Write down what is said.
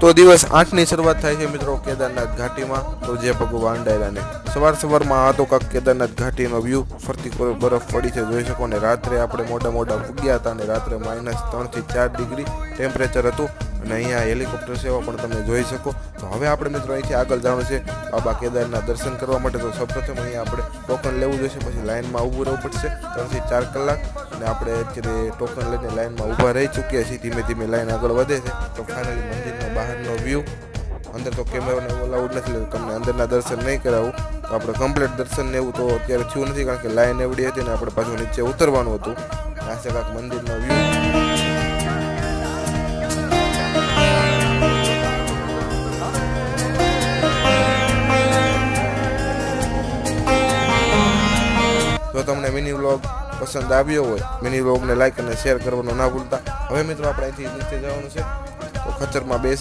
તો દિવસ 8ની શરૂઆત થાય છે મિત્રો કેદારનાથ ઘાટીમાં. તો જે ભગવાન ડાયરાને સવારમાં આ તો કાંક કેદારનાથ ઘાટીનો વ્યૂ, ફરતી બરફ પડી છે જોઈ શકો. ને રાત્રે આપણે મોટા પૂગ્યા હતા અને રાત્રે -3 થી 4 ડિગ્રી ટેમ્પરેચર હતું. અને અહીંયા હેલિકોપ્ટર સેવા પણ તમે જોઈ શકો. તો હવે આપણે મિત્રો અહીંથી આગળ જવાનું છે બાબા કેદારના દર્શન કરવા માટે. તો સૌપ્રથમ અહીંયા આપણે ટોકન લેવું જોઈશે, પછી લાઇનમાં ઊભું રહેવું પડશે 3 થી 4 કલાક. અને આપણે અત્યારે ટોકન લઈને લાઇનમાં ઊભા રહી ચૂક્યા છીએ. ધીમે ધીમે લાઇન આગળ વધે છે. તો ફાઇનલી મંદિરનો બહારનો વ્યૂ, અંદર તો કેમેરાને અલાઉડ નથી, એટલે તમને અંદરના દર્શન નહીં કરાવું. તો આપણે કમ્પ્લીટ દર્શન ને એવું તો અત્યારે થયું નથી, કારણ કે લાઇન એવડી હતી ને આપણે પાછું નીચે ઉતરવાનું હતું. આ છે કાંક મંદિરનો વ્યૂ. જો તમને મિની વ્લોગ પસંદ આવ્યો હોય, મિની વ્લોગને લાઈક અને શેર કરવાનું ના ભૂલતા. હવે મિત્રો આપણે અહીંથી નીચે જવાનું છે. તો ખચ્ચરમાં બેસી